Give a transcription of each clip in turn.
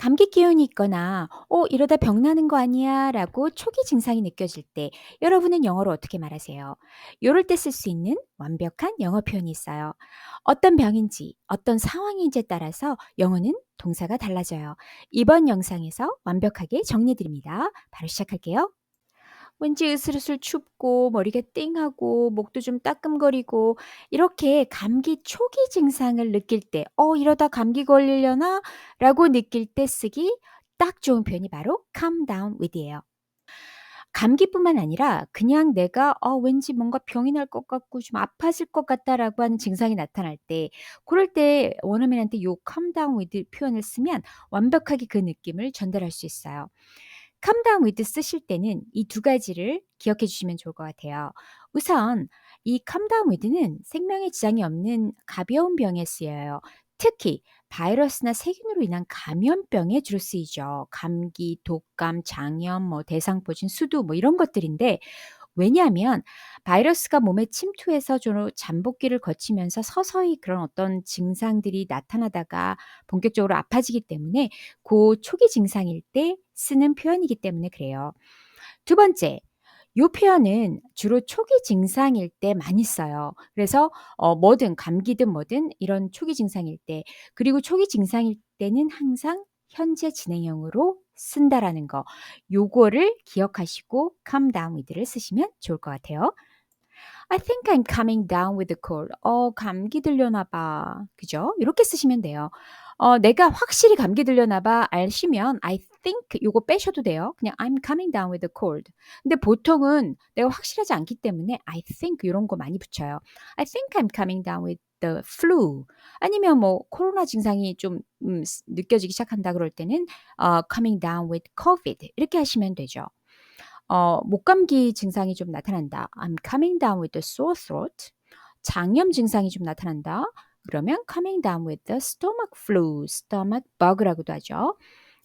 감기 기운이 있거나 이러다 병 나는 거 아니야? 라고 초기 증상이 느껴질 때 여러분은 영어로 어떻게 말하세요? 요럴 때 쓸 수 있는 완벽한 영어 표현이 있어요. 어떤 병인지, 어떤 상황인지에 따라서 영어는 동사가 달라져요. 이번 영상에서 완벽하게 정리드립니다. 바로 시작할게요. 왠지 으슬으슬 춥고 머리가 띵하고 목도 좀 따끔거리고 이렇게 감기 초기 증상을 느낄 때 '이러다 감기 걸리려나?' 라고 느낄 때 쓰기 딱 좋은 표현이 바로 calm down with이에요. 감기뿐만 아니라 그냥 내가 왠지 뭔가 병이 날 것 같고 좀 아파질 것 같다.'라고 하는 증상이 나타날 때 고럴 때 원어민한테 요 calm down with 표현을 쓰면 완벽하게 그 느낌을 전달할 수 있어요. calm down with 쓰실 때는 이 두 가지를 기억해 주시면 좋을 것 같아요. 우선 이 calm down with는 생명에 지장이 없는 가벼운 병에 쓰여요. 특히 바이러스나 세균으로 인한 감염병에 주로 쓰이죠. 감기, 독감, 장염, 대상포진, 수두 이런 것들인데 왜냐하면 바이러스가 몸에 침투해서 주로 잠복기를 거치면서 서서히 그런 어떤 증상들이 나타나다가 본격적으로 아파지기 때문에 고 초기 증상일 때 쓰는 표현이기 때문에 그래요. 두 번째, 요 표현은 주로 초기 증상일 때 많이 써요. 그래서 뭐든 감기든 뭐든 이런 초기 증상일 때 그리고 초기 증상일 때는 항상 현재 진행형으로 쓴다라는 거. 요거를 기억하시고 calm down with를 쓰시면 좋을 것 같아요. I think I'm coming down with a cold. 감기 들려나 봐. 그죠? 이렇게 쓰시면 돼요. 내가 확실히 감기 들려나 봐 아시면 I think 요거 빼셔도 돼요. 그냥 I'm coming down with a cold. 근데 보통은 내가 확실하지 않기 때문에 I think 요런 거 많이 붙여요. I think I'm coming down with the flu. 아니면 코로나 증상이 좀 느껴지기 시작한다 그럴 때는 coming down with COVID 이렇게 하시면 되죠. 목감기 증상이 좀 나타난다. I'm coming down with a sore throat. 장염 증상이 좀 나타난다. 그러면 coming down with the stomach flu, stomach bug라고도 하죠.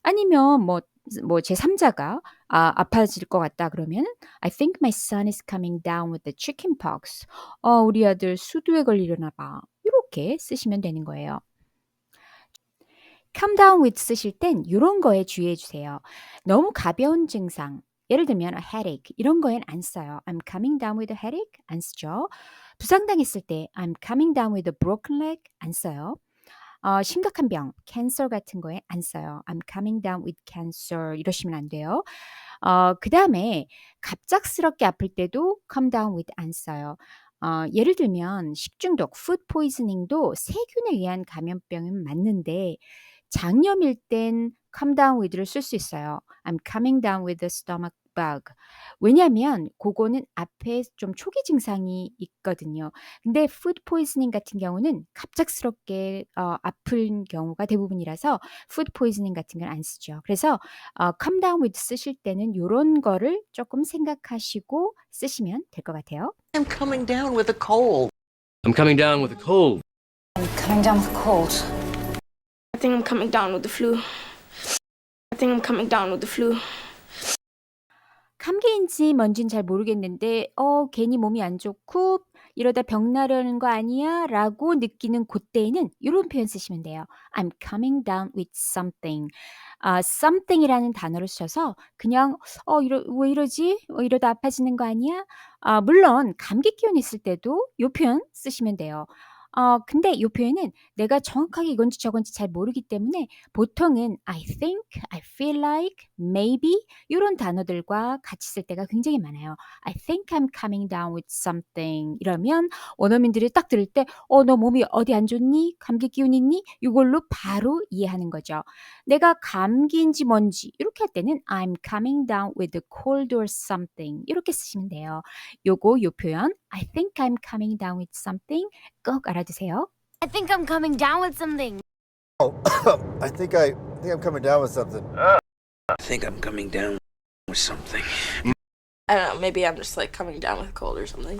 아니면 제3자가 아파질 것 같다 그러면 I think my son is coming down with the chickenpox. 우리 아들 수두에 걸리려나 봐. 이렇게 쓰시면 되는 거예요. calm down with 쓰실 땐 요런 거에 주의해 주세요. 너무 가벼운 증상, 예를 들면 a headache 이런 거엔 안 써요. I'm coming down with a headache 안 쓰죠. 부상당했을 때 I'm coming down with a broken leg 안 써요. 심각한 병, cancer 같은 거에 안 써요. I'm coming down with cancer 이러시면 안 돼요. 그다음에 갑작스럽게 아플 때도 come down with 안 써요. 예를 들면 식중독, food poisoning도 세균에 의한 감염병은 맞는데 장염일 땐 come down with를 쓸 수 있어요. I'm coming down with a stomach bug. 왜냐하면 그거는 앞에 좀 초기 증상이 있거든요. 근데 food poisoning 같은 경우는 갑작스럽게 아픈 경우가 대부분이라서 food poisoning 같은 건 안 쓰죠. 그래서 calm down with 쓰실 때는 요런 거를 조금 생각하시고 쓰시면 될 것 같아요. I'm coming down with a cold. I'm coming down with a cold. Coming down with a cold. I think I'm coming down with the flu. I think I'm coming down with the flu. 감기인지 뭔진 잘 모르겠는데 괜히 몸이 안 좋고 '이러다 병 나려는 거 아니야?'라고 느끼는 고때에는 요런 표현 쓰시면 돼요. I'm coming down with something. something이라는 단어를 써서 그냥 왜 이러지? 이러다 아파지는 거 아니야?' 물론 감기 기운 있을 때도 요 표현 쓰시면 돼요. 근데 요 표현은 내가 정확하게 이건지 저건지 잘 모르기 때문에 보통은 I think, I feel like, maybe 요런 단어들과 같이 쓸 때가 굉장히 많아요. I think I'm coming down with something 이러면 원어민들이 딱 들을 때 너 몸이 어디 안 좋니? 감기 기운 있니?' 요걸로 바로 이해하는 거죠. 내가 감기인지 뭔지 이렇게 할 때는 I'm coming down with a cold or something 이렇게 쓰시면 돼요. 요 표현 I think I'm coming down with something 꼭 알아두세요. I think I'm coming down with something. I think I'm coming down with something. I think I'm coming down with something. I don't know, maybe I'm just like coming down with a cold or something.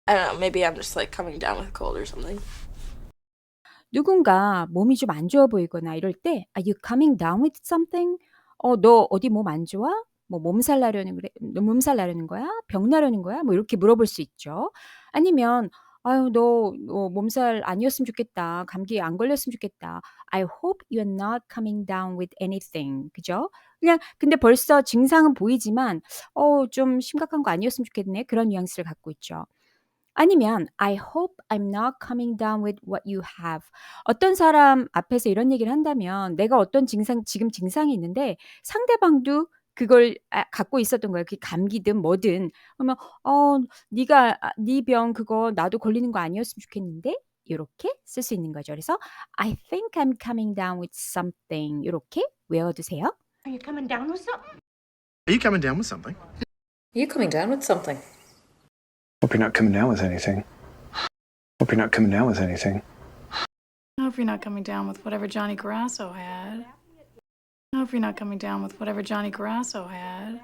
I don't know, maybe I'm just like coming down with a cold or something. 누군가 몸이 좀 안 좋아 보이거나 이럴 때 "Are you coming down with something?" "너 어디 몸 안 좋아? 몸살 나려는 그래? 너 몸살 나려는 거야? 병 나려는 거야?" 이렇게 물어볼 수 있죠. 아니면 아유, 너 몸살 아니었으면 좋겠다. 감기 안 걸렸으면 좋겠다. I hope you're not coming down with anything. 그죠? 그냥 근데 벌써 증상은 보이지만 좀 심각한 거 아니었으면 좋겠네. 그런 뉘앙스를 갖고 있죠. 아니면 I hope I'm not coming down with what you have. 어떤 사람 앞에서 이런 얘기를 한다면 내가 어떤 지금 증상이 있는데 상대방도 그걸 갖고 있었던 거예요. 그게 감기든 뭐든. 그러면 네가 네 병 그거 나도 걸리는 거 아니었으면 좋겠는데 요렇게 쓸 수 있는 거죠. 그래서 I think I'm coming down with something. 요렇게 외워두세요. Are you coming down with something? Are you coming down with something? Are you coming down with something? Hope you're not coming down with anything. Hope you're not coming down with anything. I hope you're not coming down with whatever Johnny Grasso had. I hope you're not coming down with whatever Johnny Grasso had.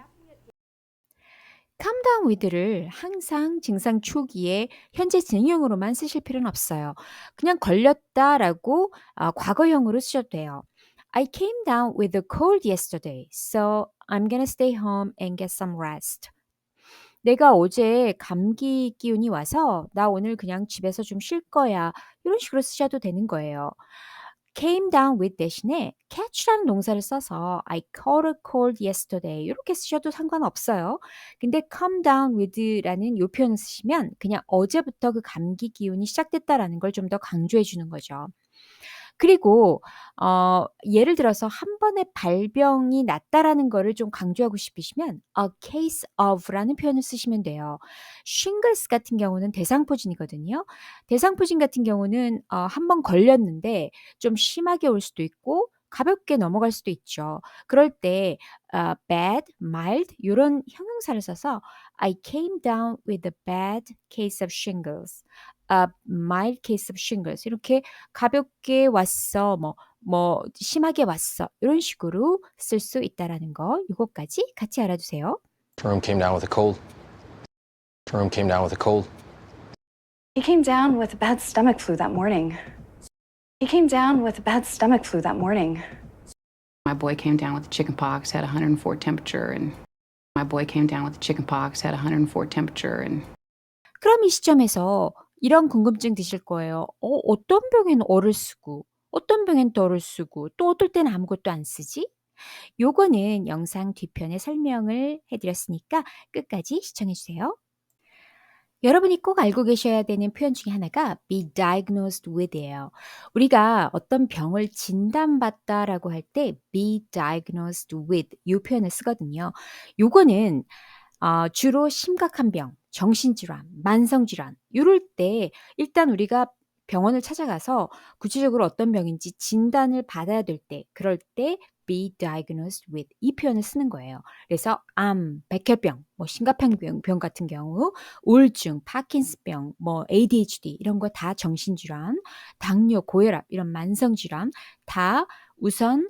come down with를 항상 증상 초기에 현재 진행형으로만 쓰실 필요는 없어요. 그냥 걸렸다라고 과거형으로 쓰셔도 돼요. I came down with a cold yesterday, so I'm gonna stay home and get some rest. 내가 어제 감기 기운이 와서 나 오늘 그냥 집에서 좀 쉴 거야. 이런 식으로 쓰셔도 되는 거예요. came down with 대신에 catch라는 동사를 써서 I caught a cold yesterday 이렇게 쓰셔도 상관없어요. 근데 come down with라는 요 표현을 쓰시면 그냥 어제부터 그 감기 기운이 시작됐다라는 걸 좀 더 강조해 주는 거죠. 그리고 예를 들어서 한 번에 발병이 났다라는 거를 좀 강조하고 싶으시면 a case of라는 표현을 쓰시면 돼요. shingles 같은 경우는 대상포진이거든요. 대상포진 같은 경우는 한 번 걸렸는데 좀 심하게 올 수도 있고 가볍게 넘어갈 수도 있죠. 그럴 때 bad, mild 이런 형용사를 써서 I came down with a bad case of shingles. A mild case of shingles 이렇게 가볍게 왔어 뭐 심하게 왔어 이런 식으로 쓸 수 있다라는 거 이것까지 같이 알아두세요. Jerome came down with a cold. Jerome came down with a cold. He came down with a bad stomach flu that morning. He came down with a bad stomach flu that morning. My boy came down with chickenpox, had 104 temperature, and my boy came down with chickenpox, had 104 temperature, and. 그럼 이 시점에서 이런 궁금증 드실 거예요. 어떤 병엔 어를 쓰고 어떤 병엔 덜을 쓰고 또 어떨 때는 아무것도 안 쓰지? 요거는 영상 뒤편에 설명을 해드렸으니까 끝까지 시청해주세요. 여러분이 꼭 알고 계셔야 되는 표현 중에 하나가 be diagnosed with예요. 우리가 어떤 병을 진단받다라고 할 때 be diagnosed with 이 표현을 쓰거든요. 요거는 주로 심각한 병, 정신질환, 만성질환 이럴 때 일단 우리가 병원을 찾아가서 구체적으로 어떤 병인지 진단을 받아야 될 때 그럴 때 be diagnosed with 이 표현을 쓰는 거예요. 그래서 암, 백혈병, 뭐 심각한 병 같은 경우 우울증, 파킨슨병, 뭐 ADHD 이런 거 다 정신질환, 당뇨, 고혈압 이런 만성질환 다 우선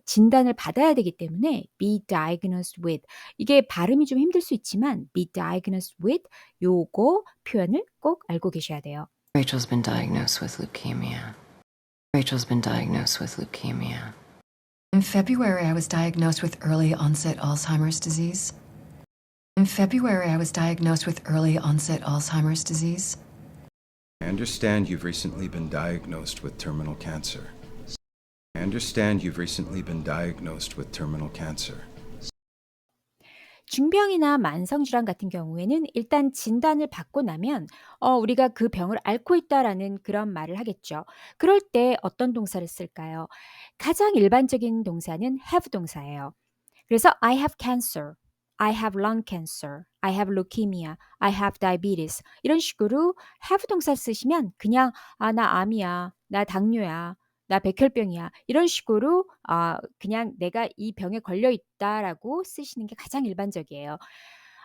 진단을 받아야 되기 때문에 be diagnosed with 이게 발음이 좀 힘들 수 있지만 be diagnosed with 요거 표현을 꼭 알고 계셔야 돼요. Rachel's been diagnosed with leukemia. Rachel's been diagnosed with leukemia. In February, I was diagnosed with early onset Alzheimer's disease. In February, I was diagnosed with early onset Alzheimer's disease. I understand you've recently been diagnosed with terminal cancer. I understand you've recently been diagnosed with terminal cancer. 중병이나 만성질환 같은 경우에는 일단 진단을 받고 나면 우리가 그 병을 앓고 있다라는 그런 말을 하겠죠. 그럴 때 어떤 동사를 쓸까요? 가장 일반적인 동사는 have 동사예요. 그래서 I have cancer, I have lung cancer, I have leukemia, I have diabetes 이런 식으로 have 동사 쓰시면 그냥 나 암이야, 나 당뇨야, 나 백혈병이야 이런 식으로 그냥 내가 이 병에 걸려 있다라고 쓰시는 게 가장 일반적이에요.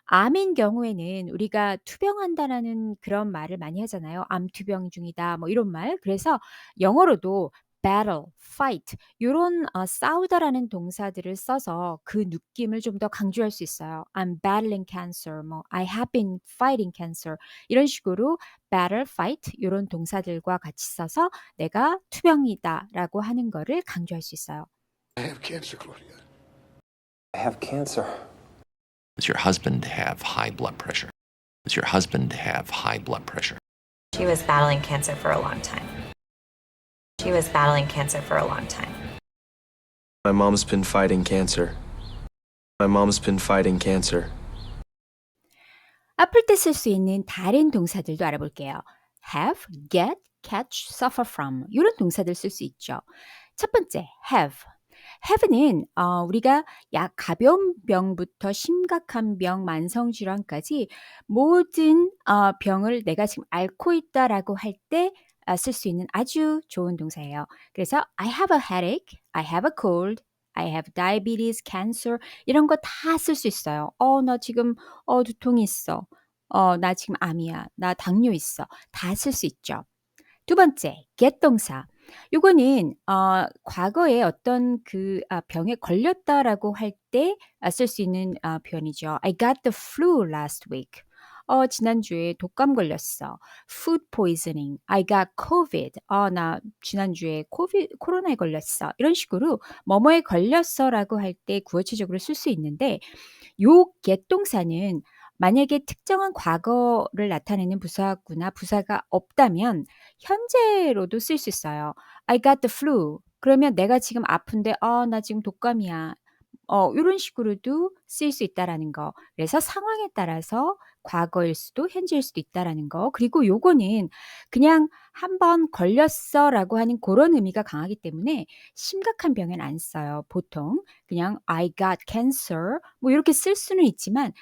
암인 경우에는 우리가 투병한다라는 그런 말을 많이 하잖아요. 암 투병 중이다 뭐 이런 말. 그래서 영어로도 battle, fight 이런 싸우다라는 동사들을 써서 그 느낌을 좀 더 강조할 수 있어요. I'm battling cancer, 뭐 I have been fighting cancer 이런 식으로 battle, fight 이런 동사들과 같이 써서 내가 투병이다라고 하는 거를 강조할 수 있어요. I have cancer, Claudia. I have cancer. Does your husband have high blood pressure? Does your husband have high blood pressure? She was battling cancer for a long time. She was battling cancer for a long time. My mom's been fighting cancer. My mom's been fighting cancer. 아플 때 쓸 수 있는 다른 동사들도 알아볼게요. have, get, catch, suffer from 이런 동사들 쓸 수 있죠. 첫 번째, have. have는 우리가 약 가벼운 병부터 심각한 병, 만성질환까지 모든 병을 내가 지금 앓고 있다라고 할 때 쓸 수 있는 아주 좋은 동사예요. 그래서 I have a headache, I have a cold, I have diabetes, cancer 이런 거 다 쓸 수 있어요. 나 지금 두통이 있어. 나 지금 암이야. 나 당뇨 있어. 다 쓸 수 있죠. 두 번째, get 동사. 요거는 과거에 어떤 병에 걸렸다라고 할 때 쓸 수 있는 표현이죠. I got the flu last week. 지난주에 독감 걸렸어. Food poisoning. I got COVID. 나 지난주에 코로나에 걸렸어. 이런 식으로 뭐뭐에 걸렸어라고 할 때 구어체적으로 쓸 수 있는데 요 get 동사는 만약에 특정한 과거를 나타내는 부사구나 부사가 없다면 현재로도 쓸 수 있어요. I got the flu. 그러면 내가 지금 아픈데 나 지금 독감이야. 이런 식으로도 쓸 수 있다라는 거. 그래서 상황에 따라서 과거일 수도 현재일 수도 있다라는 거. 그리고 요거는 그냥 한번 걸렸어라고 하는 그런 의미가 강하기 때문에 심각한 병엔 안 써요. 보통 그냥 I got cancer 뭐 이렇게 쓸 수는 있지만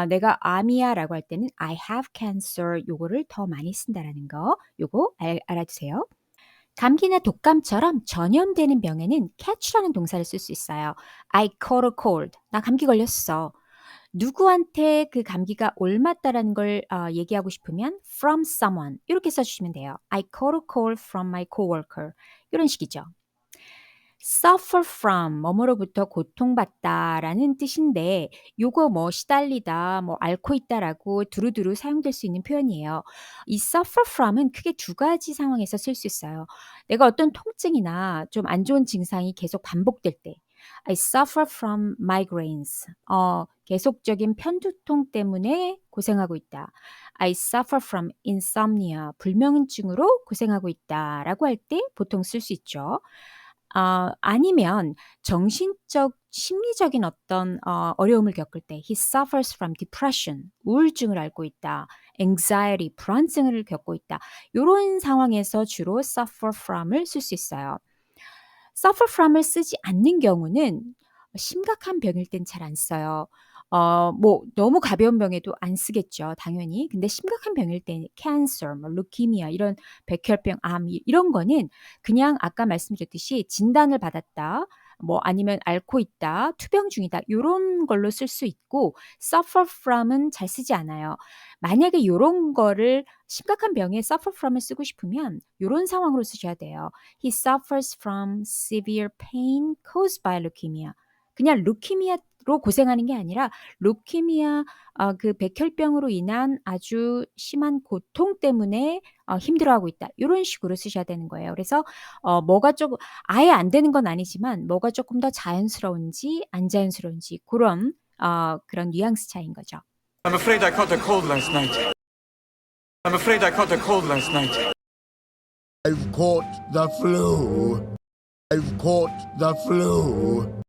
내가 암이야라고 할 때는 I have cancer 요거를 더 많이 쓴다라는 거. 요거 알아두세요. 감기나 독감처럼 전염되는 병에는 catch라는 동사를 쓸 수 있어요. I caught a cold. 나 감기 걸렸어. 누구한테 그 감기가 옮았다라는 걸 얘기하고 싶으면 from someone 이렇게 써주시면 돼요. I caught a cold from my coworker. 이런 식이죠. suffer from 뭐뭐로부터 고통받다라는 뜻인데 요거 뭐 시달리다 뭐 앓고 있다라고 두루두루 사용될 수 있는 표현이에요. 이 suffer from은 크게 두 가지 상황에서 쓸 수 있어요. 내가 어떤 통증이나 좀 안 좋은 증상이 계속 반복될 때 I suffer from migraines. 계속적인 편두통 때문에 고생하고 있다. I suffer from insomnia. 불면증으로 고생하고 있다라고 할 때 보통 쓸 수 있죠. 아니면 정신적, 심리적인 어떤 어려움을 겪을 때 he suffers from depression, 우울증을 앓고 있다. anxiety, 불안증을 겪고 있다. 이런 상황에서 주로 suffer from을 쓸 수 있어요. suffer from을 쓰지 않는 경우는 심각한 병일 땐 잘 안 써요. 뭐 너무 가벼운 병에도 안 쓰겠죠, 당연히. 근데 심각한 병일 때 cancer, 뭐 루키미아 이런 백혈병, 암 이런 거는 그냥 아까 말씀드렸듯이 진단을 받았다. 뭐 아니면 앓고 있다, 투병 중이다 이런 걸로 쓸 수 있고 suffer from은 잘 쓰지 않아요. 만약에 이런 거를 심각한 병에 suffer from을 쓰고 싶으면 이런 상황으로 쓰셔야 돼요. He suffers from severe pain caused by leukemia. 그냥 루키미아로 고생하는 게 아니라 루키미아 그 백혈병으로 인한 아주 심한 고통 때문에 힘들어하고 있다. 이런 식으로 쓰셔야 되는 거예요. 그래서 뭐가 조금 아예 안 되는 건 아니지만 뭐가 조금 더 자연스러운지 안 자연스러운지 그런 뉘앙스 차이인 거죠. I'm afraid I caught a cold last night. I'm afraid I caught a cold last night. I've caught the flu. I've caught the flu.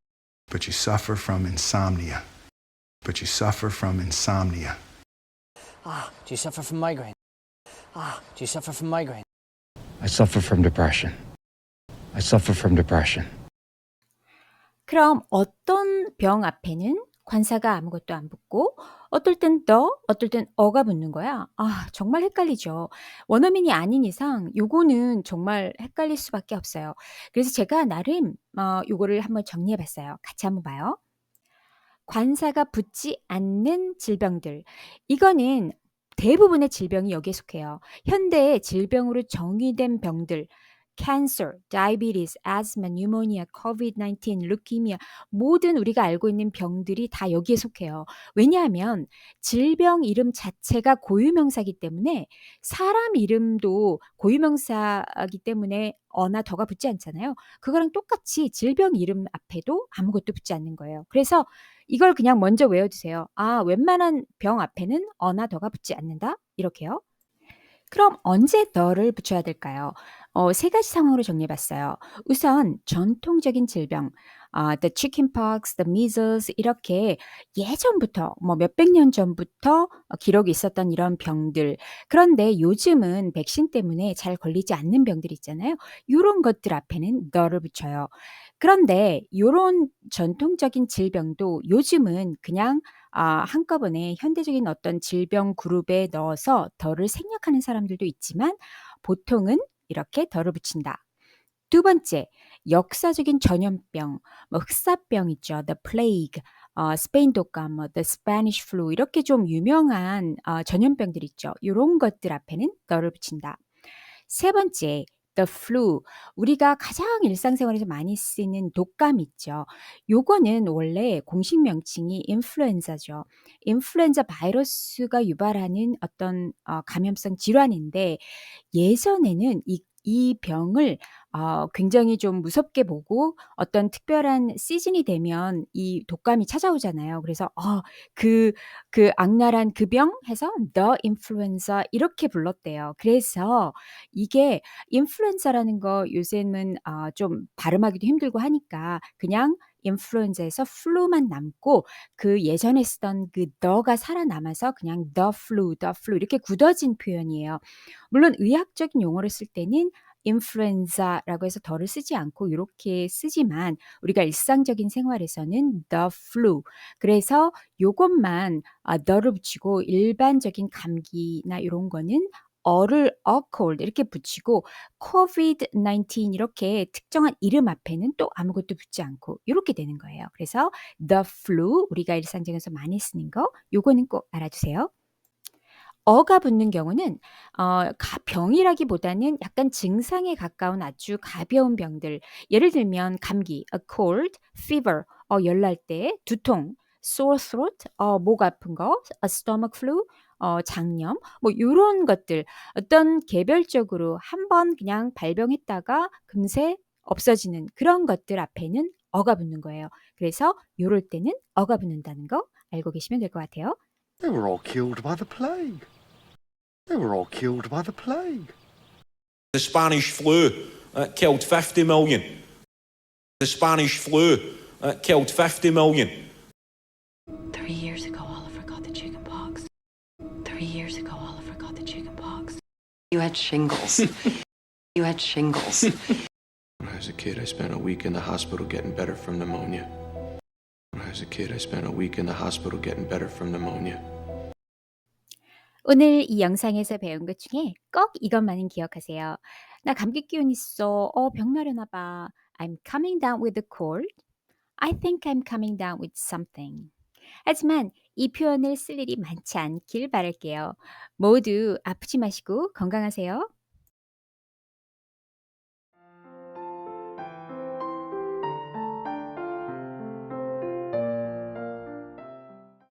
But you suffer from insomnia. But you suffer from insomnia. Do you suffer from migraine? Do you suffer from migraine? I suffer from depression. I suffer from depression. 그럼 어떤 병 앞에는 관사가 아무것도 안 붙고 어떨 땐 더, 어떨 땐 어가 붙는 거야. 정말 헷갈리죠. 원어민이 아닌 이상 요거는 정말 헷갈릴 수밖에 없어요. 그래서 제가 나름 요거를 한번 정리해 봤어요. 같이 한번 봐요. 관사가 붙지 않는 질병들. 이거는 대부분의 질병이 여기에 속해요. 현대의 질병으로 정의된 병들. cancer, diabetes, asthma, pneumonia, COVID-19, leukemia 모든 우리가 알고 있는 병들이 다 여기에 속해요. 왜냐하면 질병 이름 자체가 고유명사이기 때문에 사람 이름도 고유명사이기 때문에 어나 더가 붙지 않잖아요. 그거랑 똑같이 질병 이름 앞에도 아무것도 붙지 않는 거예요. 그래서 이걸 그냥 먼저 외워두세요. 웬만한 병 앞에는 어나 더가 붙지 않는다? 이렇게요. 그럼 언제 the를 붙여야 될까요? 세 가지 상황으로 정리해봤어요. 우선 전통적인 질병, the chickenpox, the measles 이렇게 예전부터 뭐 몇백 년 전부터 기록이 있었던 이런 병들. 그런데 요즘은 백신 때문에 잘 걸리지 않는 병들 있잖아요. 요런 것들 앞에는 the를 붙여요. 그런데 요런 전통적인 질병도 요즘은 그냥 한꺼번에 현대적인 어떤 질병 그룹에 넣어서 the를 생략하는 사람들도 있지만 보통은 이렇게 the를 붙인다. 두 번째, 역사적인 전염병, 뭐 흑사병 있죠. The plague, 스페인 독감, 뭐 the Spanish flu 이렇게 좀 유명한 전염병들 있죠. 이런 것들 앞에는 the를 붙인다. 세 번째, the flu. 우리가 가장 일상생활에서 많이 쓰는 독감 있죠. 요거는 원래 공식 명칭이 인플루엔자죠. 인플루엔자 바이러스가 유발하는 어떤 감염성 질환인데 예전에는 이 병을 굉장히 좀 무섭게 보고 어떤 특별한 시즌이 되면 이 독감이 찾아오잖아요. 그래서 그 악랄한 그 병 해서 the influenza 이렇게 불렀대요. 그래서 이게 인플루엔자라는 거 요새는 좀 발음하기도 힘들고 하니까 그냥 인플루엔자에서 flu만 남고 그 예전에 쓰던 그 the가 살아남아서 그냥 the flu 이렇게 굳어진 표현이에요. 물론 의학적인 용어를 쓸 때는 인플루엔자라고 해서 더를 쓰지 않고 이렇게 쓰지만 우리가 일상적인 생활에서는 the flu. 그래서 요것만 the를 붙이고 일반적인 감기나 이런 거는 어를 a cold 이렇게 붙이고 COVID-19 이렇게 특정한 이름 앞에는 또 아무것도 붙지 않고 이렇게 되는 거예요. 그래서 the flu 우리가 일상적에서 많이 쓰는 거 요거는 꼭 알아두세요. 어가 붙는 경우는 병이라기보다는 약간 증상에 가까운 아주 가벼운 병들. 예를 들면 감기, a cold, fever, 열날 때, 두통, sore throat, 목 아픈 거, a stomach flu, 장염, 뭐 요런 것들. 어떤 개별적으로 한번 그냥 발병했다가 금세 없어지는 그런 것들 앞에는 어가 붙는 거예요. 그래서 요럴 때는 어가 붙는다는 거 알고 계시면 될 것 같아요. They were all killed by the plague. They were all killed by the plague. The Spanish flu killed 50 million. The Spanish flu killed 50 million. 3 years ago, Oliver got the chicken pox. 3 years ago, Oliver got the chicken pox. You had shingles. You had shingles. When I was a kid, I spent a week in the hospital getting better from pneumonia. When I was a kid, I spent a week in the hospital getting better from pneumonia. 오늘 이 영상에서 배운 것 중에 꼭 이것만은 기억하세요. 나 감기 기운 있어. 병 나려나 봐. I'm coming down with a cold. I think I'm coming down with something. 하지만 이 표현을 쓸 일이 많지 않길 바랄게요. 모두 아프지 마시고 건강하세요.